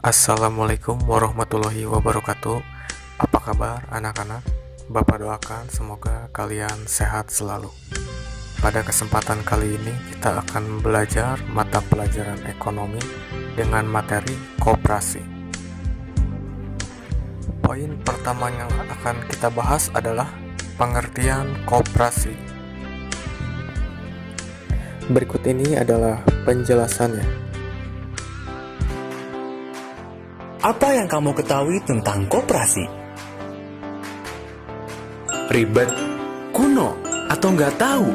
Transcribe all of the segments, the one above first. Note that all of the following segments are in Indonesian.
Assalamualaikum warahmatullahi wabarakatuh. Apa kabar anak-anak? Bapak doakan semoga kalian sehat selalu. Pada kesempatan kali ini kita akan belajar mata pelajaran ekonomi dengan materi koperasi. Poin pertama yang akan kita bahas adalah pengertian koperasi. Berikut ini adalah penjelasannya. Apa yang kamu ketahui tentang koperasi? Ribet, kuno, atau nggak tahu?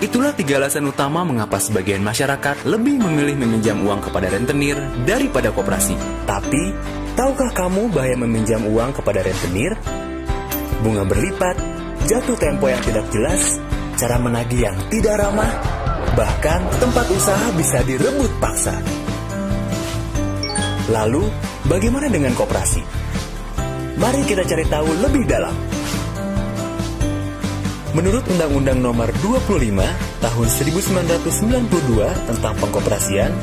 Itulah 3 alasan utama mengapa sebagian masyarakat lebih memilih meminjam uang kepada rentenir daripada koperasi. Tapi, tahukah kamu bahaya meminjam uang kepada rentenir? Bunga berlipat, jatuh tempo yang tidak jelas, cara menagih yang tidak ramah, bahkan tempat usaha bisa direbut paksa. Lalu, bagaimana dengan koperasi? Mari kita cari tahu lebih dalam. Menurut Undang-Undang Nomor 25 Tahun 1992 tentang Pengkoperasian,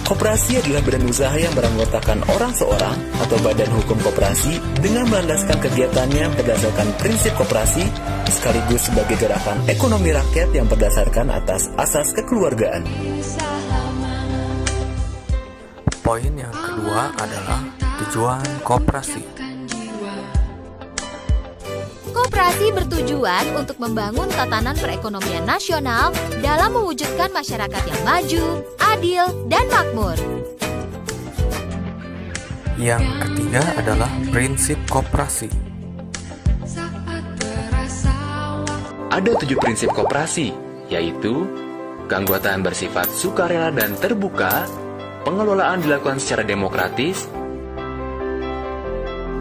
koperasi adalah badan usaha yang beranggotakan orang seorang atau badan hukum koperasi dengan melandaskan kegiatannya berdasarkan prinsip koperasi sekaligus sebagai gerakan ekonomi rakyat yang berdasarkan atas asas kekeluargaan. Poin yang kedua adalah tujuan koperasi. Koperasi bertujuan untuk membangun tatanan perekonomian nasional dalam mewujudkan masyarakat yang maju, adil, dan makmur. Yang ketiga adalah prinsip koperasi. Ada 7 prinsip koperasi, yaitu keanggotaan bersifat sukarela dan terbuka, pengelolaan dilakukan secara demokratis,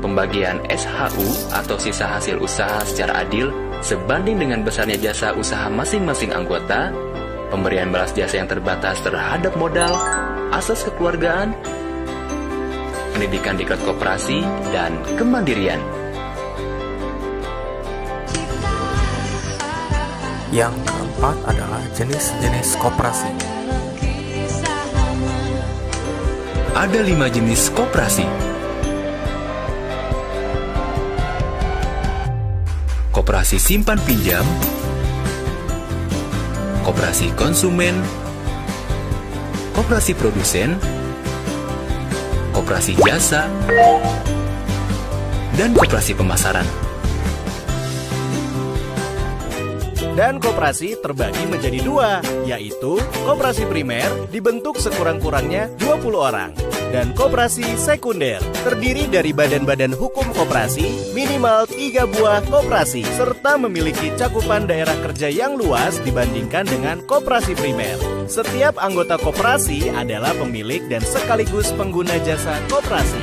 pembagian SHU atau sisa hasil usaha secara adil sebanding dengan besarnya jasa usaha masing-masing anggota, pemberian balas jasa yang terbatas terhadap modal, asas kekeluargaan, pendidikan diklat koperasi, dan kemandirian. Yang keempat adalah jenis-jenis koperasi. Ada 5 jenis koperasi. Koperasi simpan pinjam, koperasi konsumen, koperasi produsen, koperasi jasa, dan koperasi pemasaran. Dan koperasi terbagi menjadi 2, yaitu koperasi primer dibentuk sekurang-kurangnya 20 orang, dan koperasi sekunder terdiri dari badan-badan hukum koperasi minimal 3 buah koperasi, serta memiliki cakupan daerah kerja yang luas dibandingkan dengan koperasi primer. Setiap anggota koperasi adalah pemilik dan sekaligus pengguna jasa koperasi.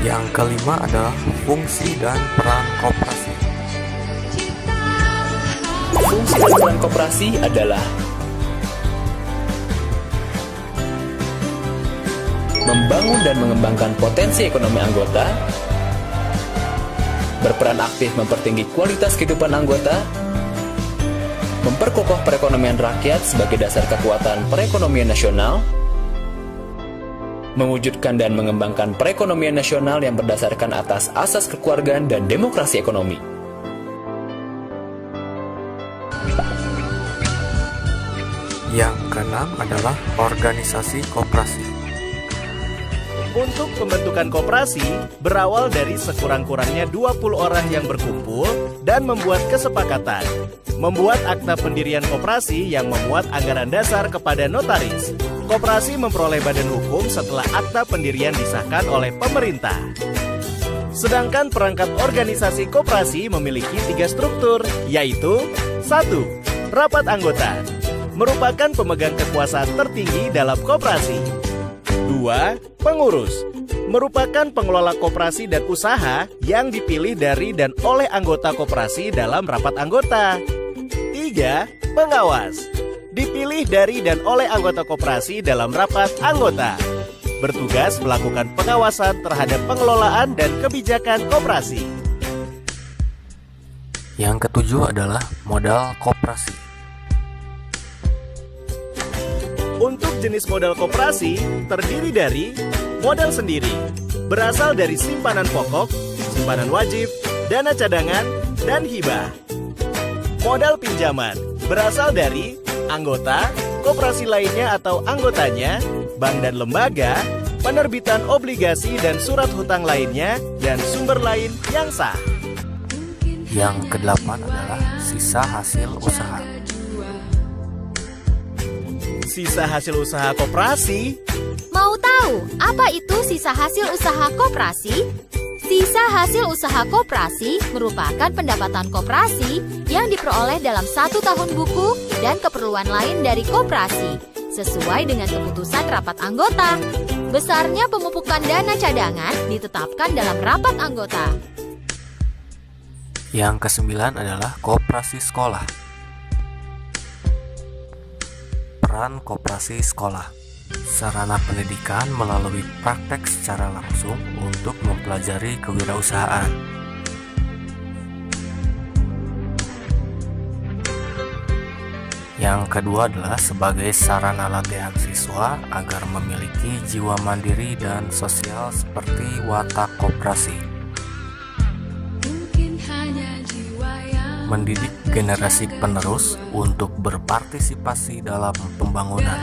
Yang kelima adalah fungsi dan peran koperasi. Fungsi dan peran koperasi adalah membangun dan mengembangkan potensi ekonomi anggota, berperan aktif mempertinggi kualitas kehidupan anggota, memperkokoh perekonomian rakyat sebagai dasar kekuatan perekonomian nasional, mewujudkan dan mengembangkan perekonomian nasional yang berdasarkan atas asas kekeluargaan dan demokrasi ekonomi. Yang keenam adalah organisasi koperasi. Untuk pembentukan koperasi berawal dari sekurang-kurangnya 20 orang yang berkumpul dan membuat kesepakatan, membuat akta pendirian koperasi yang memuat anggaran dasar kepada notaris. Koperasi memperoleh badan hukum setelah akta pendirian disahkan oleh pemerintah. Sedangkan perangkat organisasi koperasi memiliki 3 struktur, yaitu 1. Rapat anggota merupakan pemegang kekuasaan tertinggi dalam koperasi. 2. Pengurus merupakan pengelola koperasi dan usaha yang dipilih dari dan oleh anggota koperasi dalam rapat anggota. 3. Pengawas dipilih dari dan oleh anggota koperasi dalam rapat anggota, bertugas melakukan pengawasan terhadap pengelolaan dan kebijakan koperasi. Yang ketujuh adalah modal koperasi. Untuk jenis modal koperasi terdiri dari modal sendiri, berasal dari simpanan pokok, simpanan wajib, dana cadangan, dan hibah. Modal pinjaman berasal dari anggota, koperasi lainnya atau anggotanya, bank dan lembaga, penerbitan obligasi dan surat hutang lainnya, dan sumber lain yang sah. Yang kedelapan adalah sisa hasil usaha. Sisa hasil usaha koperasi. Mau tahu apa itu sisa hasil usaha koperasi? Sisa hasil usaha koperasi merupakan pendapatan koperasi yang diperoleh dalam 1 tahun buku dan keperluan lain dari koperasi, sesuai dengan keputusan rapat anggota. Besarnya pemupukan dana cadangan ditetapkan dalam rapat anggota. Yang kesembilan adalah koperasi sekolah. Peran koperasi sekolah, sarana pendidikan melalui praktek secara langsung untuk mempelajari kewirausahaan. Yang kedua adalah sebagai sarana latihan siswa agar memiliki jiwa mandiri dan sosial seperti watak koperasi. Mendidik generasi penerus untuk berpartisipasi dalam pembangunan.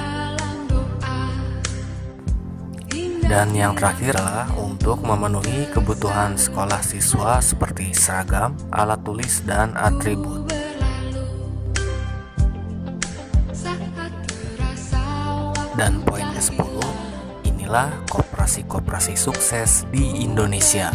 Dan yang terakhir adalah untuk memenuhi kebutuhan sekolah siswa seperti seragam, alat tulis, dan atribut. Dan poin ke-10, inilah koperasi-koperasi sukses di Indonesia.